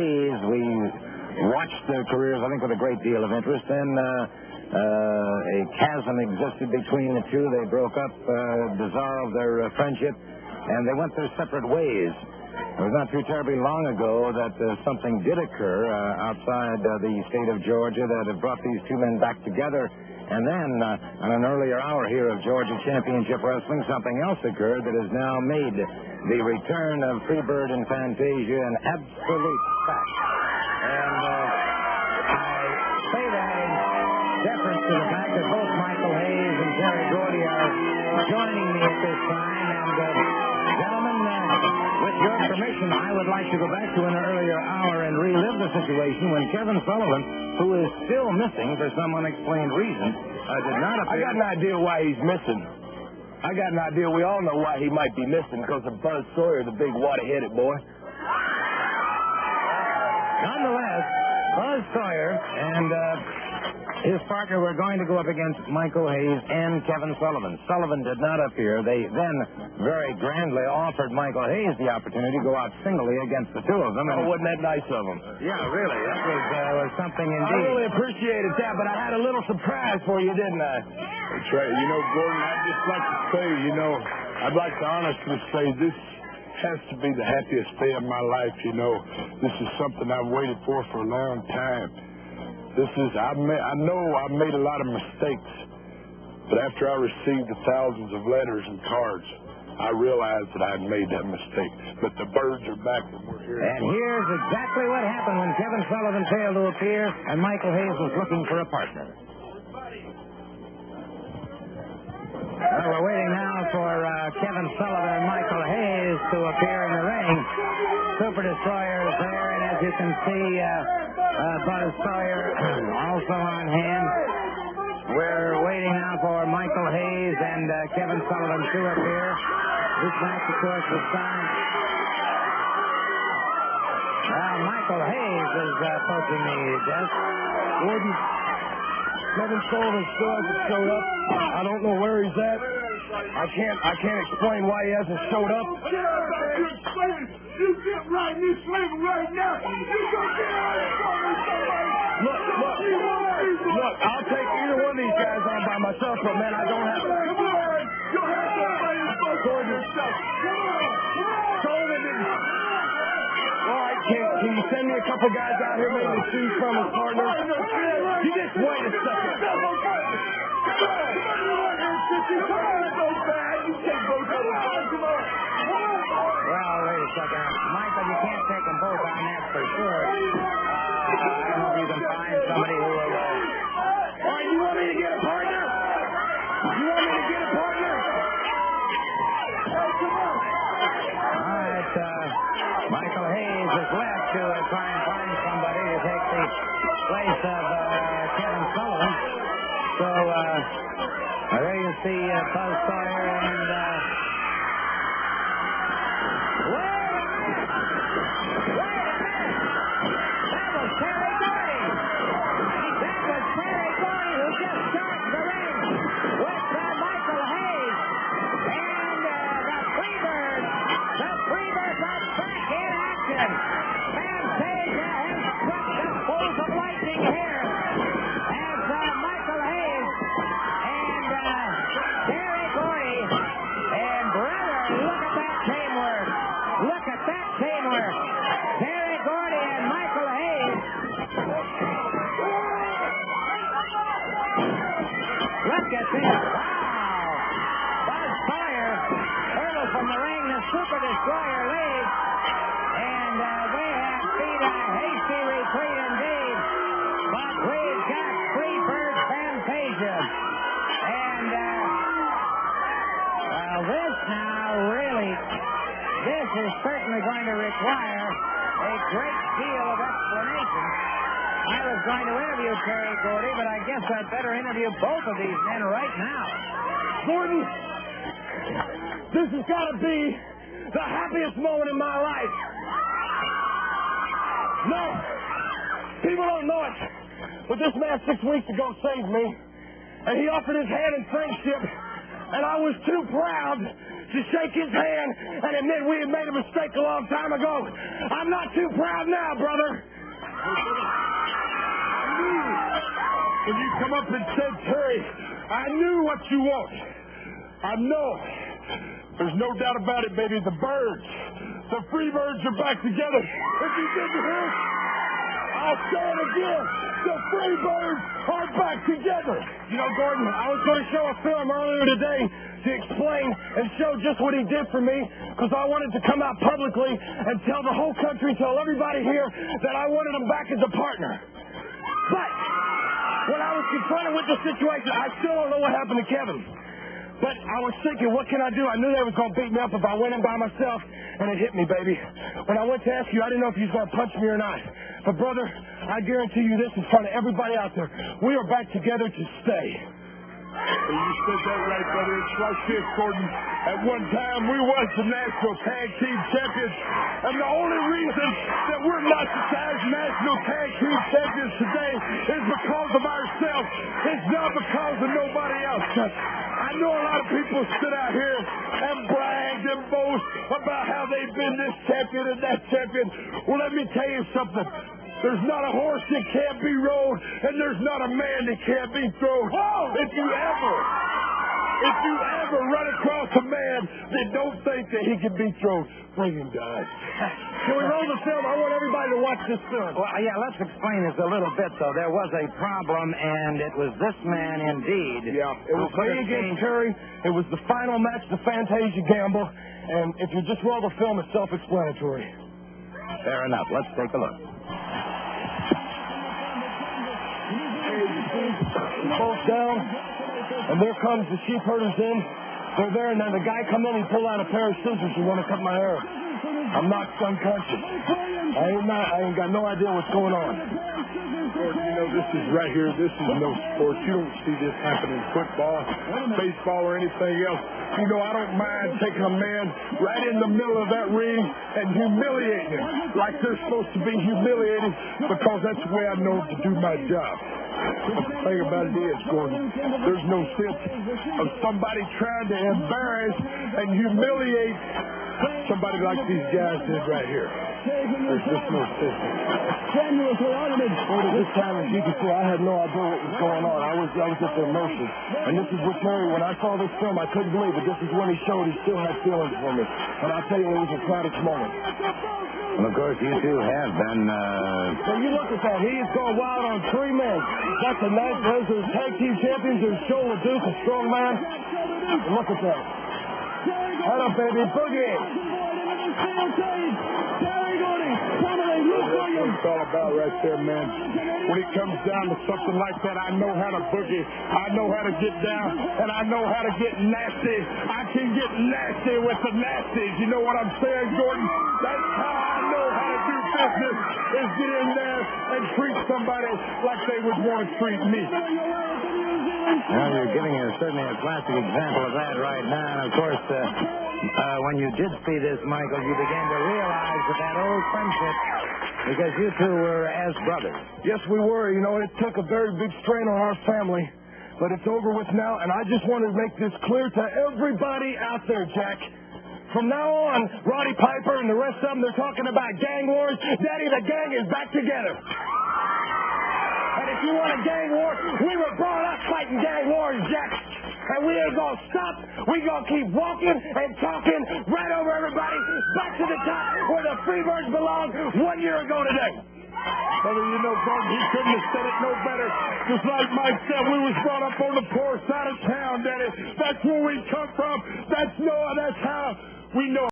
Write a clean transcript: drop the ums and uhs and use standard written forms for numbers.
Hayes, we watched their careers, I think, with a great deal of interest. Then a chasm existed between the two. They broke up, dissolved their friendship, and they went their separate ways. It was not too terribly long ago that something did occur outside the state of Georgia that had brought these two men back together. And then, on an earlier hour here of Georgia Championship Wrestling, something else occurred that has now made the return of Freebird and Fantasia an absolute fact. And I say that in deference to the fact that both Michael Hayes and Terry Gordy are joining me at this time. And, gentlemen, with your permission, I would like to go back to an earlier hour and relive the situation when Kevin Sullivan, who is still missing for some unexplained reason, did not appear. I got an idea why he's missing. I got an idea. We all know why he might be missing, because of Buzz Sawyer, the big water-headed boy. Nonetheless, Buzz Sawyer and his partner were going to go up against Michael Hayes and Kevin Sullivan. Sullivan did not appear. They then very grandly offered Michael Hayes the opportunity to go out singly against the two of them. Oh, wasn't that nice of him? Yeah, really. That was something indeed. I really appreciated that, but I had a little surprise for you, didn't I? That's right. You know, Gordon, I'd just like to say, I'd like to honestly say this has to be the happiest day of my life, This is something I've waited for a long time. I know I've made a lot of mistakes, but after I received the thousands of letters and cards, I realized that I had made that mistake. But the birds are back and we're here. And here's exactly what happened when Kevin Sullivan failed to appear and Michael Hayes was looking for a partner. Well, we're waiting now for Kevin Sullivan and Michael Hayes to appear in the ring. Super Destroyer is there, and as you can see, Buzz Sawyer also on hand. We're waiting now for Michael Hayes and Kevin Sullivan to appear. This match, of course, was signed. Michael Hayes is approaching the desk. Gordon, Kevin Sullivan still hasn't showed up. I don't know where he's at. I can't explain why he hasn't showed up. You get right in this ring right now. You gonna get out of Look, I'll take either one of these guys on by myself, but man, I don't have to. You'll have somebody to yourself. Sullivan didn't. All right, can you send me a couple guys out here maybe to choose from his partners? You just wait a second. Well, wait a second. Michael, you can't take them both on, that's for sure. I don't know if you can find somebody who will... All right, you want me to get a partner? All right, Michael Hayes is left to try and find somebody to take the place of Kevin Sullivan. So, there you see Buzz Sawyer and... Super Destroyer leads, and they have beat a hasty retreat indeed, but we've got Freebird Fantasia, and this now really, this is certainly going to require a great deal of explanation. I was going to interview Terry Gordy, but I guess I'd better interview both of these men right now. Gordon, this has got to be the happiest moment in my life. No, people don't know it, but this man 6 weeks ago saved me, and he offered his hand in friendship, and I was too proud to shake his hand and admit we had made a mistake a long time ago. I'm not too proud now, brother. I knew when you come up and said, Terry, I knew what you want. I know. There's no doubt about it, baby. The birds, the Freebirds are back together. If you didn't hear it, I'll say it again. The Freebirds are back together. You know, Gordon, I was going to show a film earlier today to explain and show just what he did for me, because I wanted to come out publicly and tell the whole country, tell everybody here that I wanted him back as a partner. But when I was confronted with the situation, I still don't know what happened to Kevin. But I was thinking, what can I do? I knew they was going to beat me up if I went in by myself, and it hit me, baby. When I went to ask you, I didn't know if you was going to punch me or not. But, brother, I guarantee you this in front of everybody out there. We are back together to stay. Well, you said that right, brother. It's like this, Gordon. At one time, we was the national tag team champions. And the only reason that we're not the national tag team champions today is because of ourselves. It's not because of nobody else. I know a lot of people sit out here and brag and boast about how they've been this champion and that champion. Well, let me tell you something. There's not a horse that can't be rode, and there's not a man that can't be thrown. If you ever run across a man that don't think that he can be thrown, bring him down. Can we roll the film? I want everybody to watch this film. Well, yeah, let's explain this a little bit, though. There was a problem, and it was this man, indeed. Yeah, it was me against Terry. It was the final match, the Fantasia Gamble. And if you just roll the film, it's self-explanatory. Fair enough. Let's take a look. Both down, and there comes the Sheepherders in. They're there, and then the guy come in, he pulled out a pair of scissors and want to cut my hair. I'm knocked unconscious. I ain't got no idea what's going on. Gordon, you know, this is right here. This is no sport. You don't see this happen in football, baseball, or anything else. You know, I don't mind taking a man right in the middle of that ring and humiliating him like they're supposed to be humiliated, because that's the way I know to do my job. The thing about it is, Gordon, there's no sense of somebody trying to embarrass and humiliate somebody like these guys did right here. There's just no sense. This time, as you can see, I had no idea what was going on. I was at their mercy. And this is what Terry, when I saw this film, I couldn't believe it. This is when he showed he still had feelings for me. And I'll tell you, it was the proudest moment. Well, of course, you two have been, So you look at that. He is going wild on 3 men. That's the night. Those are the tag team champions. There's Joe Leduc, a strong man. And look at that. Head up, baby. Boogie. That's what it's all about right there, man. When it comes down to something like that, I know how to boogie. I know how to get down, and I know how to get nasty. I can get nasty with the nasties. You know what I'm saying, Gordon? That's how I know how to do business, is get in there and treat somebody like they would want to treat me. well, you're giving us certainly a classic example of that right now. And, of course, when you did see this, Michael, you began to realize that old friendship, because you two were as brothers. Yes, we were. You know, it took a very big strain on our family. But it's over with now, and I just want to make this clear to everybody out there, Jack. From now on, Roddy Piper and the rest of them, they're talking about gang wars. Daddy, the gang is back together. And if you want a gang war, we were brought up fighting gang wars, Jack. And we ain't going to stop. We going to keep walking and talking right over everybody back to the top where the Freebirds belong 1 year ago today. Brother, you know, Gordon, he couldn't have said it no better. Just like Mike said, we was brought up on the poor side of town, Daddy. That's where we come from. That's how we know